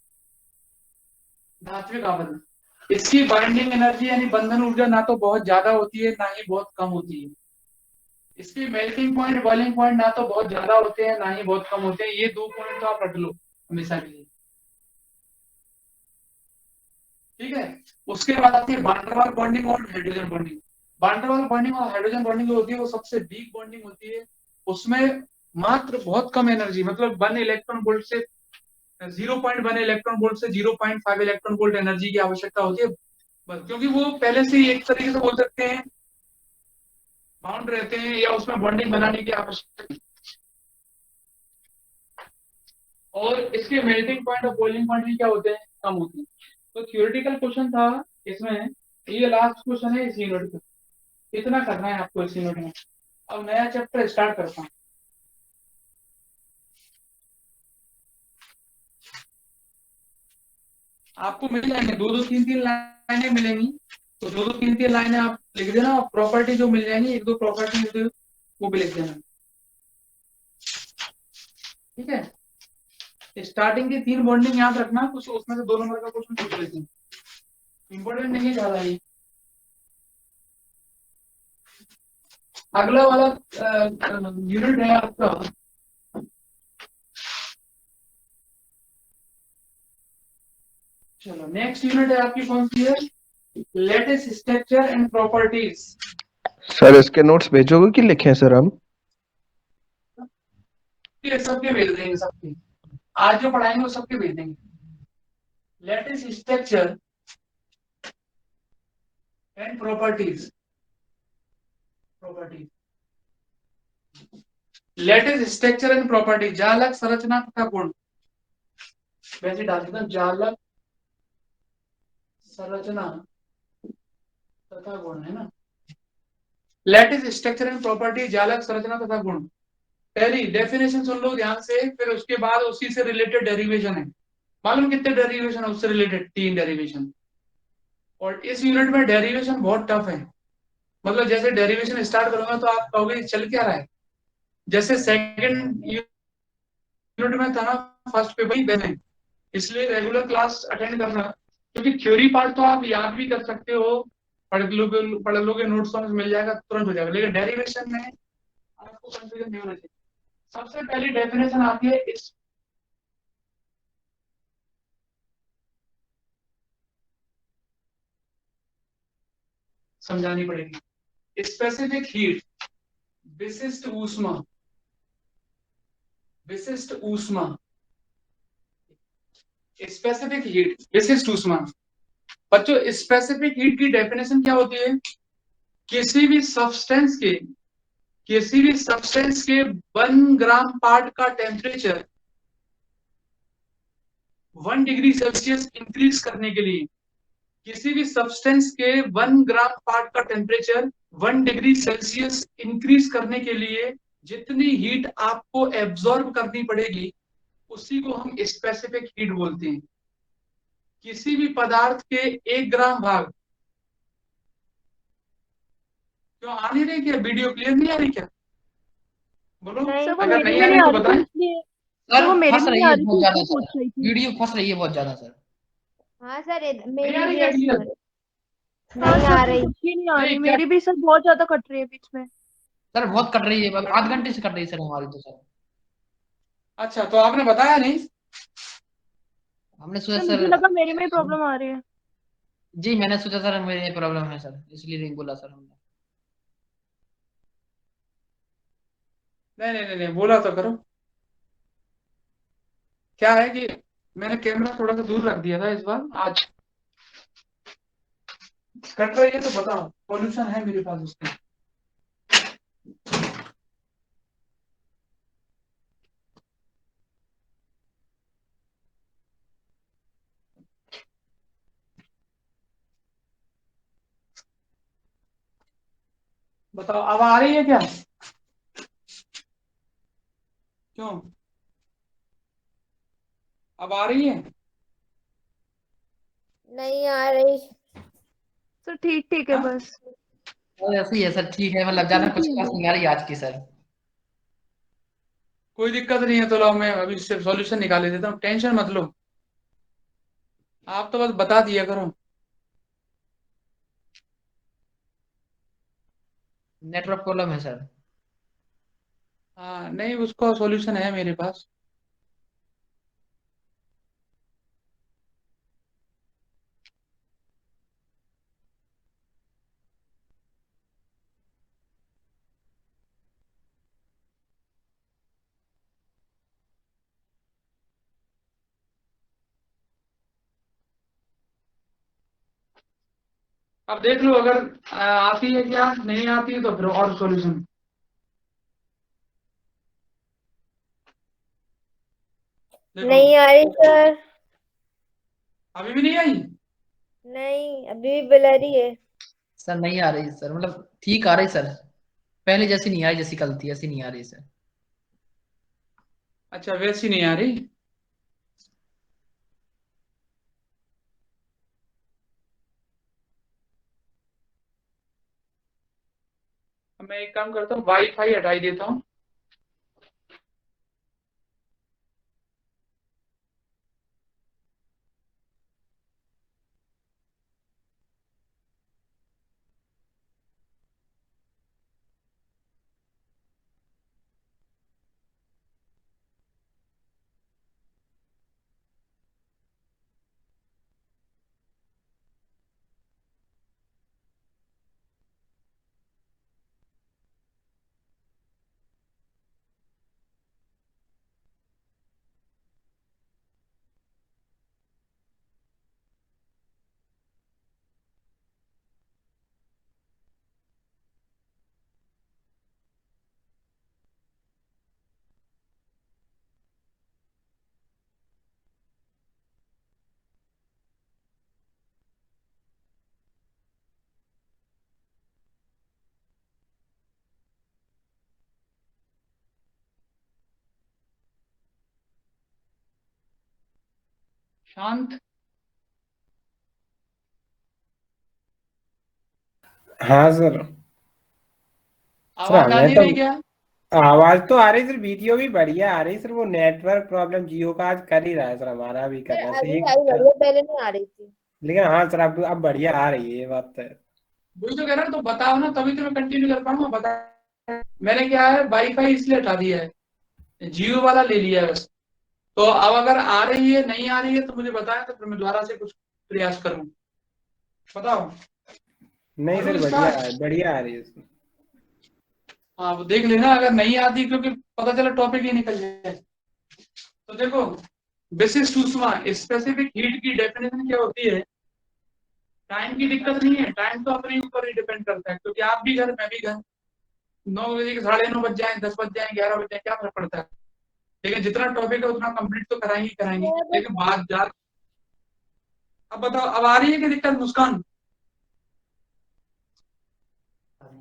धात्विक आवर्धन, इसकी बाइंडिंग एनर्जी यानी बंधन ऊर्जा ना तो बहुत ज्यादा होती है ना ही बहुत कम होती है। इसकी मेल्टिंग पॉइंट बॉइलिंग पॉइंट ना तो बहुत ज्यादा होते हैं ना ही बहुत कम होते हैं। ये दो पॉइंट तो आप रख लो हमेशा के लिए, ठीक है। उसके बाद आती है वांडरवाल बॉन्डिंग और हाइड्रोजन बॉन्डिंग। वांडरवाल बॉन्डिंग और हाइड्रोजन बॉन्डिंग जो होती है वो सबसे वीक बॉन्डिंग होती है। उसमें मात्र बहुत कम एनर्जी मतलब 1 इलेक्ट्रॉन वोल्ट से 0.1 इलेक्ट्रॉन वोल्ट से 0.5 इलेक्ट्रॉन वोल्ट एनर्जी की आवश्यकता होती है बस, क्योंकि वो पहले से ही एक तरीके से बोल सकते हैं बाउंड रहते हैं या उसमें बॉन्डिंग बनाने की आवश्यकता। और इसके मेल्टिंग पॉइंट और बॉइलिंग पॉइंट भी क्या होते हैं? कम होते हैं। तो थियोरेटिकल क्वेश्चन था इसमें, ये लास्ट क्वेश्चन है इस यूनिट का। इतना करना है आपको इस यूनिट में। अब नया चैप्टर स्टार्ट करता हूँ। आपको मिल जाएंगे दो दो तीन तीन लाइनें मिलेंगी, तो दो दो तीन तीन लाइनें आप लिख देना और प्रॉपर्टी जो मिल जाएंगी एक दो प्रॉपर्टी वो भी लिख देना, ठीक है। स्टार्टिंग की 3 बॉन्डिंग याद रखना, कुछ उसमें से 2 नंबर का क्वेश्चन पूछ लेते हैं। इंपॉर्टेंट नहीं है ज्यादा ये। अगला वाला यूनिट है आपका, चलो नेक्स्ट यूनिट है आपकी कौन सी है? Latest structure and properties. Sir इसके नोट्स भेजोगे कि लिखें सर हम? सबके भेज देंगे, सबके आज जो पढ़ाएंगे वो सबके भेज देंगे। lattice structure and properties lattice structure and property, जालक संरचना तथा गुण। वैसे डाल देता हूं, जालक संरचना तथा गुण, है ना। लैटिस स्ट्रक्चर एंड प्रॉपर्टी, जालक संरचना तथा गुण। पहली डेफिनेशन सुन लो ध्यान से, फिर उसके बाद उसी से रिलेटेड डेरिवेशन है। मालूम कितने डेरिवेशन है उससे रिलेटेड? 3 डेरिवेशन। और इस यूनिट में डेरिवेशन बहुत टफ है। मतलब जैसे डेरिवेशन स्टार्ट करूंगा तो आप कहोगे चल क्या रहा है। जैसे सेकंड यूनिट में था ना, फर्स्ट पेपर ही देने, इसलिए रेगुलर क्लास अटेंड करना, क्योंकि थ्योरी पार्ट तो आप याद भी कर सकते हो, पढ़ लोगे नोट्स में मिल जाएगा, तुरंत हो जाएगा, लेकिन डेरिवेशन में आपको कंफ्यूजन नहीं होना चाहिए। सबसे पहली डेफिनेशन आती है इस समझानी पड़ेगी। स्पेसिफिक हीट, विशिष्ट ऊष्मा, विशिष्ट ऊष्मा, स्पेसिफिक हीट, विशिष्ट ऊष्मा। बच्चों स्पेसिफिक हीट की डेफिनेशन क्या होती है? किसी भी सब्सटेंस के, किसी भी सब्सटेंस के 1 ग्राम पार्ट का टेम्परेचर 1 डिग्री सेल्सियस इंक्रीज करने के लिए, किसी भी सब्सटेंस के 1 ग्राम पार्ट का टेम्परेचर 1 डिग्री सेल्सियस इंक्रीज करने के लिए जितनी हीट आपको एब्जॉर्ब करनी पड़ेगी, उसी को हम स्पेसिफिक हीट बोलते हैं। किसी भी पदार्थ के 1 ग्राम भाग, क्यों आ नहीं रही? क्या वीडियो क्लियर नहीं आ रही क्या? बोलो, नहीं सर वो अगर मेरी नहीं में आ नहीं रही आ तो रही थी बताएं। इसलिए। सर सर वो मेरी फंस में नहीं रही आ है रही बहुत थी ज्यादा इसलिए सर, पूछ रही थी। वीडियो फंस रही है बहुत ज्यादा सर। हाँ सर, नहीं आ मेरी रही भी क्या ऐसी हो क्लियर? रही। हाँ नहीं सर आ तो रही। सबकी नहीं आ रही, नहीं क्या? मेरी भी सर बहुत ज्यादा कट रही है बीच में। सर बहुत कट रही है, आध घंटे से कट रही है सर हमारी तो सर। अच्छा, तो आपने बताया नहीं? हमने सोचा सर सर। मुझे लगा मेरी में ही प्रॉब्लम आ रही है। जी मैंने सोचा सर मेरे प्रॉब्लम है सर, इसलिए नहीं बोला सर हमने। नहीं, बोला तो करो। क्या है कि मैंने कैमरा थोड़ा सा दूर रख दिया था इस बार, आज कट रही है तो बताओ, सॉल्यूशन है मेरे पास उसका। बताओ अब आ रही है क्या? क्यों, अब आ रही है? नहीं आ रही। सर ठीक ठीक है हाँ? बस। और ऐसे ही है सर, ठीक है, मतलब ज्यादा ठीक कुछ ही खास है। नहीं आ रही आज की सर। कोई दिक्कत नहीं है, तो लो मैं अभी सिर्फ सॉल्यूशन निकाल देता हूँ, टेंशन मत लो। आप तो बस बता दिया करो। नेटवर्क प्रॉब्लम है सर। हाँ नहीं, उसका सॉल्यूशन है मेरे पास। अब देख लो, अगर आती है क्या, नहीं आती है तो फिर और सॉल्यूशन देखो। नहीं आ रही सर। अभी भी नहीं आई? नहीं, अभी भी ब्लरी है। सर नहीं आ रही सर, मतलब ठीक आ रही सर, पहले जैसी नहीं आ रही, जैसी कल थी ऐसी नहीं आ रही सर। अच्छा, वैसी नहीं आ रही। अब मैं एक काम करता हूँ, वाईफाई हटाई देता हूँ। शांत। हाँ सर। सर आवाज आ हमें नहीं तो रही क्या? आवाज तो आ रही सर, वीडियो भी बढ़िया आ रही सर। वो नेटवर्क प्रॉब्लम जियो का आज कर ही रहा है सर, हमारा भी कर सर रहा है अभी एक आई बढ़िया, पहले नहीं आ रही थी। लेकिन हाँ सर अब बढ़िया आ रही है, ये बात तो है। वही तो कह रहा हूँ, तो बताओ ना, तभी तो मैं कंटिन्यू कर पाऊंगा। बता, मैंने क्या है, वाईफाई इसलिए हटा दिया है, जियो वाला ले लिया है बस। तो अब अगर आ रही है नहीं आ रही है तो मुझे बताएं, तो फिर मैं दोबारा से कुछ प्रयास करूँ। बताओ। नहीं सर करूँ बढ़िया स्टार्ट? है, बढ़िया आ रही है सर। हाँ, वो देख लेना अगर नहीं आती, क्योंकि पता चला टॉपिक ही निकल जाए। तो देखो, विशिष्ट ऊष्मा, स्पेसिफिक हीट की डेफिनेशन क्या होती है? टाइम की दिक्कत नहीं है, टाइम तो अपने ऊपर ही डिपेंड करता है, क्योंकि आप भी घर, मैं भी घर, 9 बजे के 9:30 बज जाए, 10 बज जाए, 11 बज जाए, क्या फर्क पड़ता है? लेकिन जितना टॉपिक है उतना कंप्लीट तो कराएंगे ही कराएंगे। लेकिन बात जा, अब बताओ, अब आ रही है कि दिक्कत मुस्कान?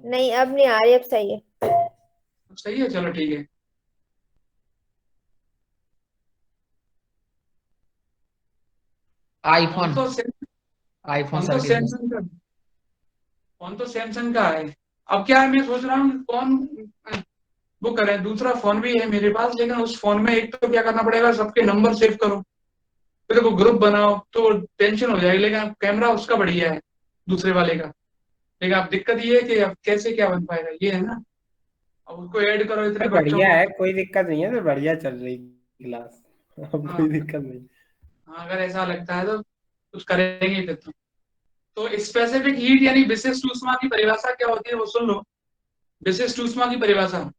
नहीं अब नहीं आ रही, अब सही है। अब सही है, चलो ठीक है। आईफोन। फोन तो आईफोन फोन तो सर के लिए। सैमसंग का फोन तो सैमसंग का है। अब क्या है, मैं सोच रहा हूँ कौन वो करें। दूसरा फोन भी है मेरे पास, लेकिन उस फोन में एक तो क्या करना पड़ेगा, सबके नंबर सेव करो, फिर देखो ग्रुप बनाओ, तो टेंशन हो जाएगी। लेकिन अब कैमरा उसका बढ़िया है, दूसरे वाले का। लेकिन अब दिक्कत ये है कि अब कैसे क्या बन पाएगा, ये है ना। अब उसको ऐड करो इतने सर बच्चों बढ़िया को। है, कोई दिक्कत नहीं है सर, बढ़िया चल रही क्लास। अब कोई हाँ, दिक्कत नहीं। हाँ, अगर ऐसा लगता है तो कुछ करेंगे फिर तो स्पेसिफिक हीट यानी विशिष्ट ऊष्मा की परिभाषा क्या होती है वो सुन लो। विशिष्ट ऊष्मा की परिभाषा,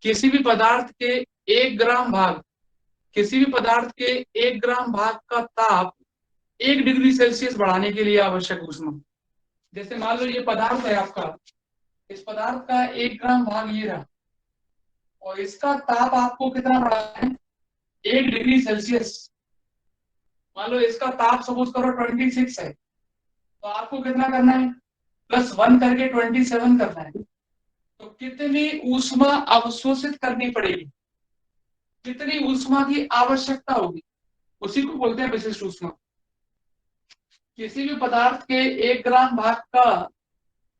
किसी भी पदार्थ के 1 ग्राम भाग किसी भी पदार्थ के 1 ग्राम भाग का ताप 1 डिग्री सेल्सियस बढ़ाने के लिए आवश्यक ऊष्मा। जैसे मान लो ये पदार्थ है आपका, इस पदार्थ का 1 ग्राम भाग ये रहा, और इसका ताप आपको कितना बढ़ाना है? 1 डिग्री सेल्सियस। मान लो इसका ताप सपोज करो 26 है, तो आपको कितना करना है? +1 करके 27 करना है। तो कितनी ऊष्मा अवशोषित करनी पड़ेगी, कितनी ऊष्मा की आवश्यकता होगी, उसी को बोलते हैं विशिष्ट ऊष्मा। किसी भी पदार्थ के 1 ग्राम भाग का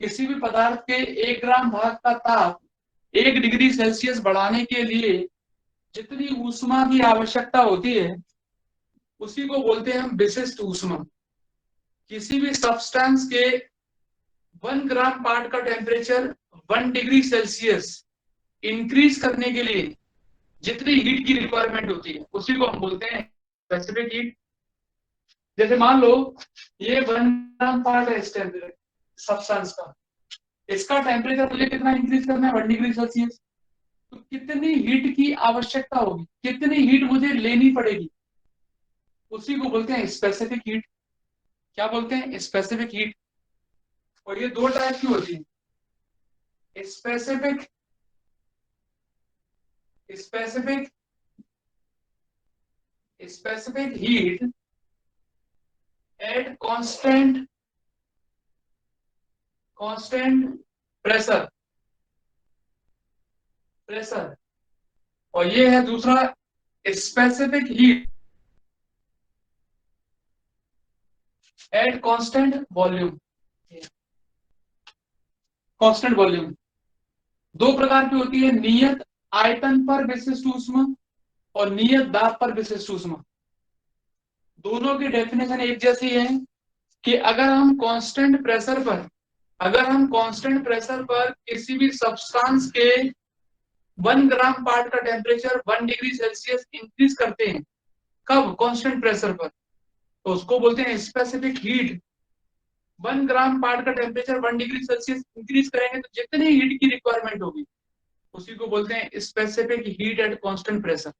किसी भी पदार्थ के 1 ग्राम भाग का ताप 1 डिग्री सेल्सियस बढ़ाने के लिए जितनी ऊष्मा की आवश्यकता होती है, उसी को बोलते हैं हम विशिष्ट ऊष्मा। किसी भी सब्सटेंस के 1 ग्राम पार्ट का टेम्परेचर 1 डिग्री सेल्सियस इंक्रीज करने के लिए जितनी हीट की रिक्वायरमेंट होती है, उसी को हम बोलते हैं स्पेसिफिक हीट। जैसे मान लो ये 1 ग्राम पार्ट है इस सब्सटेंस का, इसका टेम्परेचर मुझे कितना इंक्रीज करना है? 1 डिग्री सेल्सियस। तो कितनी हीट की आवश्यकता होगी, कितनी हीट मुझे लेनी पड़ेगी, उसी को बोलते हैं स्पेसिफिक हीट। क्या बोलते हैं? Specific heat. और ये 2 टाइप की होती है, specific specific specific heat at constant pressure. और ये है दूसरा, specific heat at constant volume. 2 प्रकार की होती है, नियत आयतन पर विशिष्ट ऊष्मा और नियत दाब पर विशिष्ट ऊष्मा। दोनों की डेफिनेशन एक जैसी है कि अगर हम कांस्टेंट प्रेशर पर किसी भी सब्सटेंस के 1 ग्राम पार्ट का टेम्परेचर 1 डिग्री सेल्सियस इंक्रीज करते हैं, कब? कांस्टेंट प्रेशर पर, तो उसको बोलते हैं स्पेसिफिक हीट। 1 ग्राम पार्ट का टेम्परेचर 1 डिग्री सेल्सियस इंक्रीज करेंगे तो जितनी हीट की रिक्वायरमेंट होगी, उसी को बोलते हैं specific heat at constant pressure.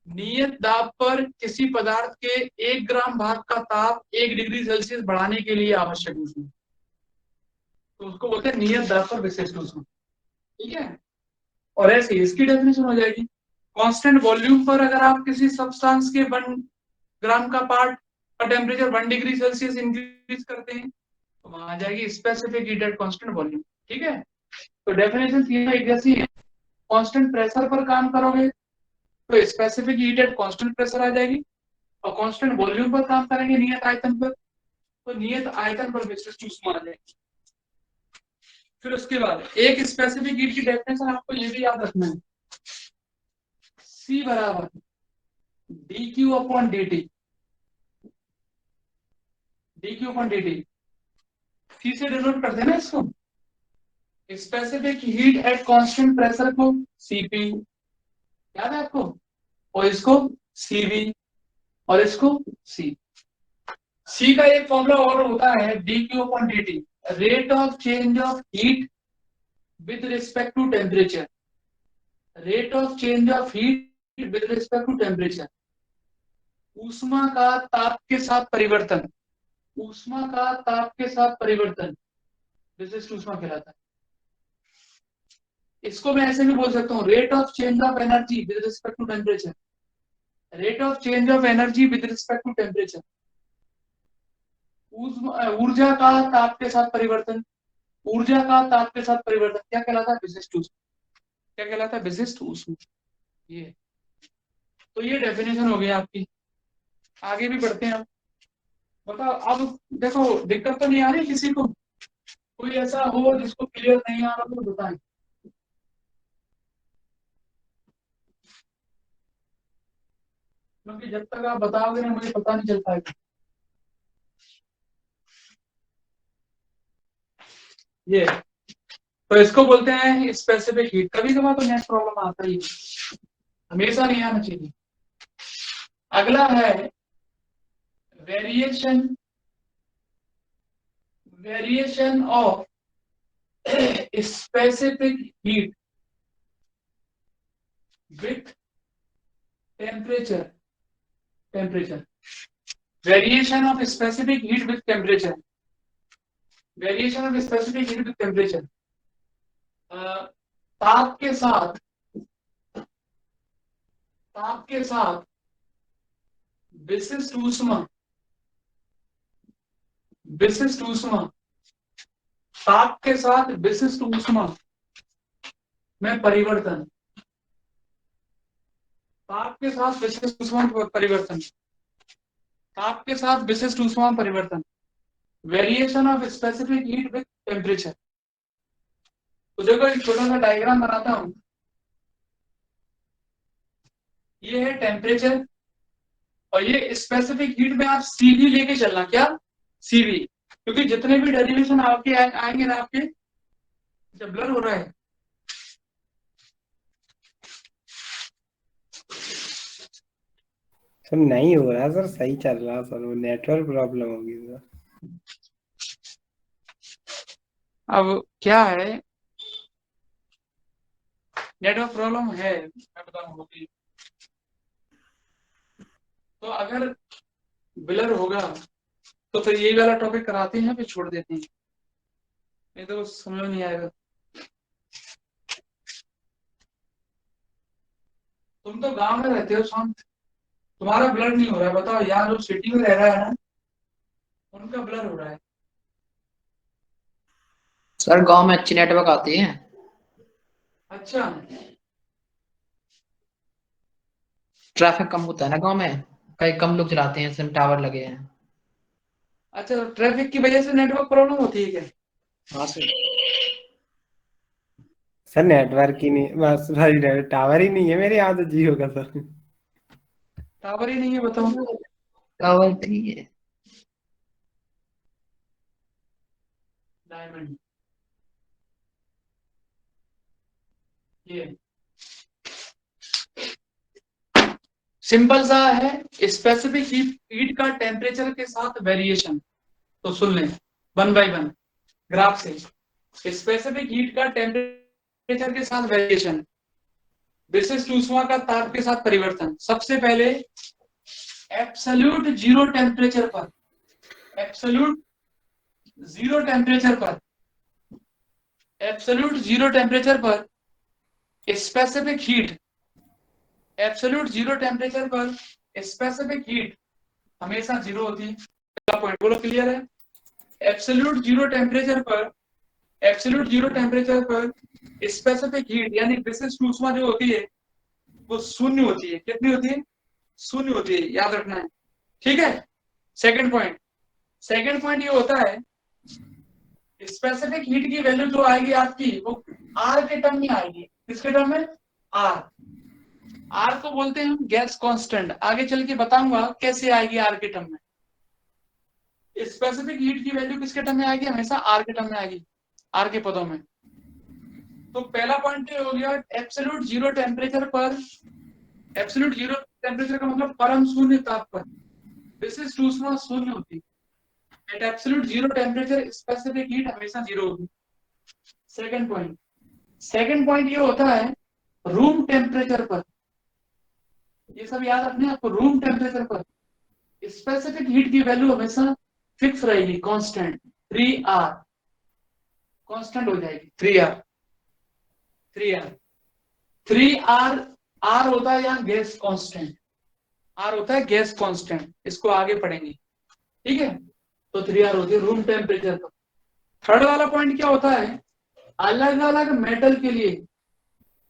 नियत दाब पर किसी पदार्थ के 1 ग्राम भाग का ताप 1 डिग्री सेल्सियस बढ़ाने के लिए आवश्यक ऊष्मा, तो उसको बोलते हैं नियत दाब पर विशिष्ट ऊष्मा। ठीक है, और ऐसे इसकी डेफिनेशन हो जाएगी, कांस्टेंट वॉल्यूम पर अगर आप किसी सब्सटेंस के 1 ग्राम का पार्ट का टेम्परेचर 1 डिग्री सेल्सियस इंक्रीज करते हैं, तो वहां आ जाएगी specific heat at constant volume. ठीक है, तो डेफिनेशन तीनों एक जैसी है। कांस्टेंट प्रेशर पर काम करोगे तो specific heat at constant pressure आ जाएगी, और कांस्टेंट वॉल्यूम पर काम करेंगे नियत आयतन पर, तो नियत आयतन पर विशिष्ट ऊष्मा आ जाएगी। फिर उसके बाद एक स्पेसिफिक हीट की डेफिनेशन आपको ये भी याद रखना है, C बराबर dq upon dt, dq upon dt, C से डिनोट करते हैं ना इसको। Specific heat at constant pressure को Cp, याद है आपको, और इसको Cv और इसको C। C का एक फॉर्मूला और होता है dq upon dt, rate of change of heat with respect to temperature, rate of change of heat with respect to temperature, ऊष्मा का ताप के साथ परिवर्तन, ऊष्मा का ताप के साथ परिवर्तन विशिष्ट ऊष्मा कहलाता है। इसको मैं ऐसे भी बोल सकता हूँ, rate of change of energy with respect to temperature, rate of change of energy with respect to temperature, ऊर्जा का ताप के साथ परिवर्तन, ऊर्जा का ताप के साथ परिवर्तन क्या कहलाता है? विशिष्ट ऊष्मा। क्या कहलाता है? विशिष्ट ऊष्मा। ये तो ये डेफिनेशन हो गई आपकी। आगे भी बढ़ते हैं हम। बताओ अब, देखो दिक्कत तो नहीं आ रही किसी को? कोई ऐसा हो जिसको क्लियर नहीं आ रहा तो बताएं। क्योंकि जब तक आप बताओगे ना मुझे पता नहीं चल पाएगा। ये तो इसको बोलते हैं स्पेसिफिक हीट। कभी कभार तो नेट प्रॉब्लम आता ही है, हमेशा नहीं आना चाहिए। अगला है variation of specific heat with temperature, variation of specific heat with temperature, variation of specific heat with temperature. ताप के साथ विशिष्ट ऊष्मा, ताप के साथ विशिष्ट ऊष्मा में परिवर्तन, ताप के साथ विशिष्ट ऊष्मा में परिवर्तन, ताप के साथ विशिष्ट ऊष्मा में परिवर्तन, variation of specific heat with temperature. तो देखो एक छोटा सा डायग्राम बनाता हूं। ये है टेम्परेचर और ये स्पेसिफिक हीट में आप CV लेके चलना। क्या? CV, क्योंकि जितने भी डेरिवेशन आपके आएंगे ना, आपके जब ब्लर हो रहा है सर नहीं हो रहा सर, सही चल रहा सर, वो नेटवर्क प्रॉब्लम होगी सर। अब क्या है, नेटवर्क प्रॉब्लम है, मैं बताऊंगा। तो अगर ब्लर होगा तो फिर यही वाला टॉपिक कराते हैं फिर छोड़ देते हैं, नहीं तो समझ नहीं आएगा। तुम तो गांव में रहते हो शांत, तुम्हारा ब्लर नहीं हो रहा है। बताओ यार, जो सिटी में रह रहा है ना उनका ब्लर हो रहा है। सर गांव में अच्छी नेटवर्क आती है। अच्छा, ट्रैफिक कम होता है ना गांव में, कई कम लोग चलाते हैं, सिम टावर लगे हैं। अच्छा, ट्रैफिक की वजह से नेटवर्क प्रॉब्लम होती है क्या? हाँ सर। सर नेटवर्क ही नहीं, बस सॉरी, टावर ही नहीं है मेरे यहाँ तो जियो का सर। टावर ही नहीं है, बताओ। टावर ठीक है। डायमंड ये सिंपल सा है, स्पेसिफिक हीट का टेम्परेचर के साथ वेरिएशन। तो सुन लें 1 by 1 ग्राफ से। स्पेसिफिक हीट का टेम्परेचर के साथ वेरिएशन, विशिष्ट ऊष्मा का ताप के साथ परिवर्तन। सबसे पहले एब्सोल्यूट जीरो टेम्परेचर पर, एब्सोल्यूट जीरो टेम्परेचर पर, एब्सोल्यूट जीरो टेम्परेचर पर specific heat, absolute zero temperature पर स्पेसिफिक हीट हमेशा जीरो होती है। पहला पॉइंट बोलो, क्लियर है? एब्सोल्यूट जीरो टेम्परेचर पर, एब्सोल्यूट जीरो टेम्परेचर पर स्पेसिफिक हीट यानी विशिष्ट ऊष्मा जो होती है वो शून्य होती है। कितनी होती है? शून्य होती है, याद रखना है। ठीक है। सेकंड पॉइंट ये होता है स्पेसिफिक हीट की वैल्यू जो आएगी आपकी वो आर के टर्म में आएगी। किसके टर्म में? आर को बोलते हैं हम गैस कांस्टेंट। आगे चल के बताऊंगा कैसे आएगी आर के टर्म में। स्पेसिफिक हीट की वैल्यू किसके टर्म में आएगी? हमेशा आर के टर्म में आएगी, आर के पदों में। तो पहला पॉइंट ये हो गया एब्सोल्यूट जीरो टेम्परेचर पर, एब्सोल्यूट जीरो टेम्परेचर का मतलब परम शून्य ताप पर विशिष्ट ऊष्मा शून्य होती है। At absolute zero temperature specific heat हमेशा जीरो होगी। सेकंड पॉइंट ये होता है रूम टेम्परेचर पर, ये सब याद रखने आपको। रूम टेम्परेचर पर स्पेसिफिक हीट की वैल्यू हमेशा फिक्स रहेगी, कांस्टेंट 3R, कांस्टेंट हो जाएगी 3R। आर होता है यहाँ गैस कांस्टेंट, आर होता है गैस कांस्टेंट, इसको आगे पढ़ेंगे, ठीक है। तो 3R होती है रूम टेम्परेचर पर। थर्ड वाला पॉइंट क्या होता है अलग अलग मेटल के लिए,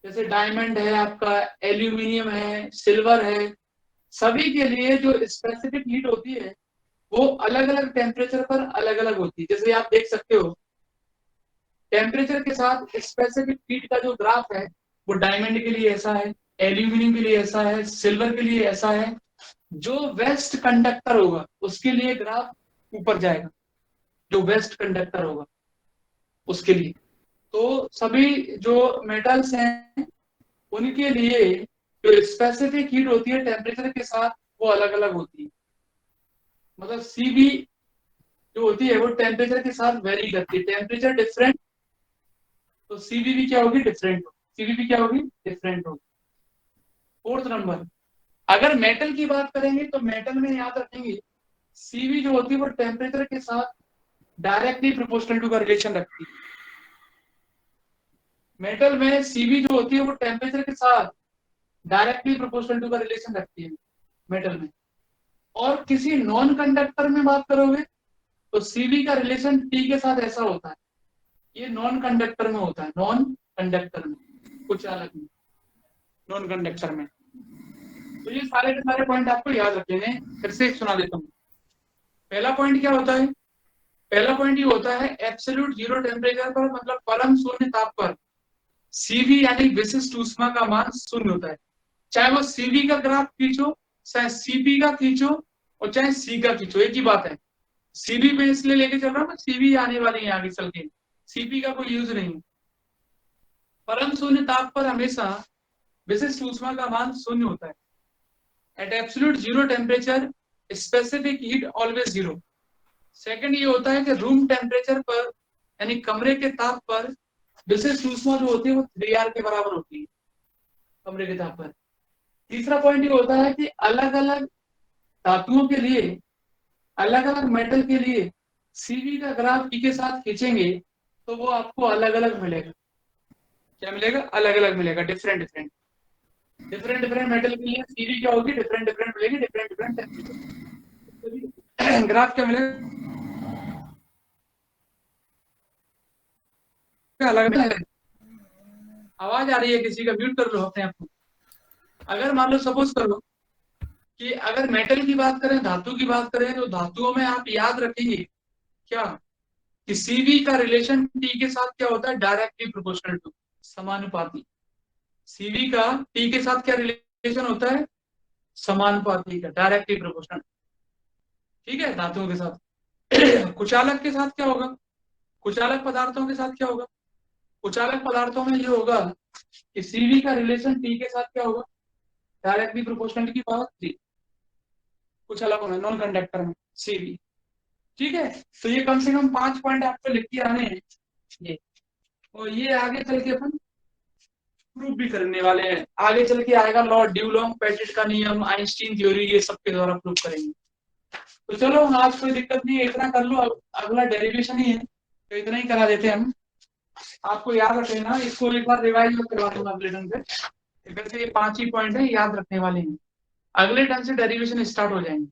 जैसे डायमंड है आपका, एल्यूमिनियम है, सिल्वर है, सभी के लिए जो स्पेसिफिक हीट होती है वो अलग अलग टेम्परेचर पर अलग अलग होती है। जैसे आप देख सकते हो टेम्परेचर के साथ स्पेसिफिक हीट का जो ग्राफ है वो डायमंड के लिए ऐसा है, एल्यूमिनियम के लिए ऐसा है, सिल्वर के लिए ऐसा है। जो वेस्ट कंडक्टर होगा उसके लिए ग्राफ ऊपर जाएगा, जो वेस्ट कंडक्टर होगा उसके लिए। तो सभी जो मेटल्स हैं उनके लिए जो स्पेसिफिक हीट होती है टेम्परेचर के साथ वो अलग अलग होती है। मतलब सीबी जो होती है वो टेम्परेचर के साथ वेरी करती है। टेम्परेचर डिफरेंट तो सीबी भी क्या होगी? डिफरेंट होगी। सीबी भी क्या होगी? डिफरेंट होगी। फोर्थ नंबर, अगर मेटल की बात करेंगे तो मेटल में याद रखेंगे सीबी जो होती है वो टेम्परेचर के साथ डायरेक्टली प्रोपोर्शनल टू का रिलेशन रखती है। मेटल में सीबी जो होती है वो टेम्परेचर के साथ डायरेक्टली प्रोपोर्शनल टू का रिलेशन रखती है मेटल में। और किसी नॉन कंडक्टर में बात करोगे तो सीबी का रिलेशन टी के साथ ऐसा होता है, ये नॉन कंडक्टर में होता है, नॉन कंडक्टर में, कुछ अलग नहीं, नॉन कंडक्टर में। तो ये सारे के सारे पॉइंट आपको याद रखने हैं। फिर से सुना देता हूँ। पहला पॉइंट क्या होता है? पहला पॉइंट ये होता है एब्सोल्यूट जीरो टेम्परेचर पर मतलब परम शून्य ताप पर सीवी यानी विशिष्ट ऊष्मा का मान शून्य होता है। चाहे वो सीवी का ग्राफ खींचो, चाहे सीपी का खींचो और चाहे सी का खींचो, एक ही बात है। सीबी पे इसलिए लेके चल रहा हूँ, सीबी आने वाली है आगे चल के, सीपी का कोई यूज नहीं। परम शून्य ताप पर हमेशा विशिष्ट ऊष्मा का मान शून्य होता है। At absolute zero temperature specific heat always zero. Second ये होता है कि रूम टेम्परेचर पर यानी कमरे के ताप पर विशिष्ट ऊष्मा जो होती है वो 3R के बराबर होती है कमरे के ताप पर। तीसरा पॉइंट ये होता है कि अलग अलग धातुओं के लिए, अलग अलग मेटल के लिए सीवी का ग्राफ ई के साथ खींचेंगे तो वो आपको अलग अलग मिलेगा। क्या मिलेगा? अलग अलग मिलेगा, डिफरेंट मेटल के लिए सीवी क्या होगी? डिफरेंट मिलेगी, डिफरेंट टेम्परेचर। ग्राफ क्या मिलेगा? अलग अलग। आवाज आ रही है किसी का? म्यूट कर लो अपने आप को। अगर मान लो सपोज कर लो कि अगर मेटल की बात करें, धातु की बात करें, तो धातुओं में आप याद रखेंगे क्या कि सीवी का रिलेशन टी के साथ क्या होता है? डायरेक्टली प्रोपोर्शनल टू, समानुपाती। सीवी का टी के साथ क्या रिलेशन होता है? समानुपाती का, डायरेक्टली प्रोपोर्शनल। ठीक है, धातुओं के साथ। कुचालक के साथ क्या होगा? कुचालक पदार्थों के साथ क्या होगा? कुचालक पदार्थों में ये होगा कि सीवी का रिलेशन टी के साथ क्या होगा? डायरेक्टली प्रोपोर्शनल की पावर 3। कुचालकों में, नॉन कंडक्टर में सीवी। ठीक है, तो ये कम से कम 5 पॉइंट आपको लिख के आने हैं ये, और ये आगे चल के अपन प्रूफ भी करने वाले हैं। आगे चल के आएगा लॉ ड्यूलॉन्ग पेटिट का नियम, आइंस्टीन थ्योरी, ये सब के द्वारा प्रूफ करेंगे। तो चलो आज कोई दिक्कत नहीं है, इतना कर लो। अगला डेरिवेशन ही है तो इतना ही करा देते हैं हम। आपको याद रख लेना, इसको एक बार रिवाइज करवा दूंगा अगले टर्म से। वैसे ये 5 ही पॉइंट है, याद रखने वाले हैं। अगले टर्म से डेरिवेशन स्टार्ट हो जाएंगे।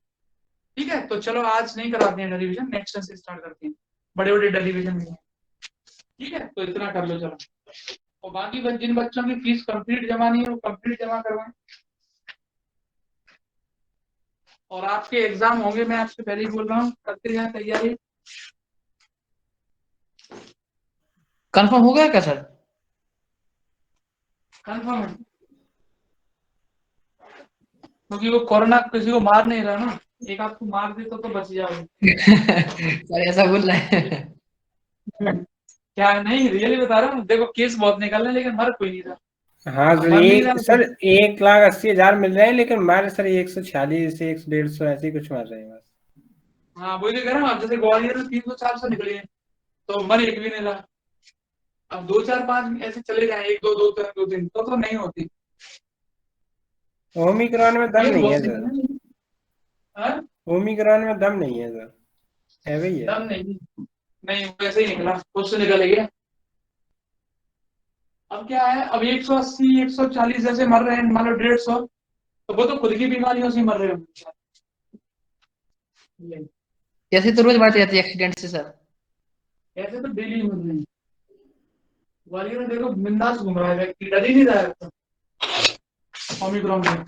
ठीक है, तो चलो आज नहीं कराते हैं डेरिवेशन, नेक्स्ट टर्म से स्टार्ट करते हैं। बड़े बड़े डेरिवेशन भी हैं। ठीक है, तो इतना कर लो चलो। और बाकी जिन बच्चों की फीस कंप्लीट जमा नहीं है वो कंप्लीट जमा करवाएं। और आपके एग्जाम होंगे, मैं आपसे पहले ही बोल रहा हूँ, करते जाए तैयारी। कंफर्म हो गया क्या सर? कंफर्म है, क्योंकि वो कोरोना किसी को मार नहीं रहा ना, एक आपको मार दे तो बच जाओगे। सर ऐसा बोल रहे हैं? क्या नहीं, रियली बता रहा हूँ, देखो केस बहुत निकल रहे हैं लेकिन मर कोई नहीं रहा। हाँ अब सर, मर नहीं एक रहा सर 1,80,000 मिल रहे हैं, लेकिन मार सर 146 से 150 ऐसे ही कुछ मार रहे हैं बस। हाँ वही तो कह रहा हूँ, अब जैसे ग्वालियर में 300-400 निकले हैं, तो मर एक भी नहीं रहा। अब 2 4 5 ऐसे चले जाए, 1 2 2 3 2 दिन तो नहीं होती। ओमिक्रॉन में दम केस नहीं है बहुत सर, निकले हैं। हाँ? ओमिक्रॉन में दम नहीं है सर, है वही है। दम नहीं, नहीं वैसे ही निकला, उससे निकल गया। अब क्या है, अब 180 140 जैसे मर रहे हैं, मान लो 150, तो वो तो खुद की बीमारियों से मर रहे हो। ऐसे तो रोज बात जाती है एक्सीडेंट से सर। ऐसे तो डेली मर रहे हैं। ग्वालियर में देखो बिंदास घूम रहा है व्यक्ति, डर ही नहीं रहा है ओमिक्रॉन में।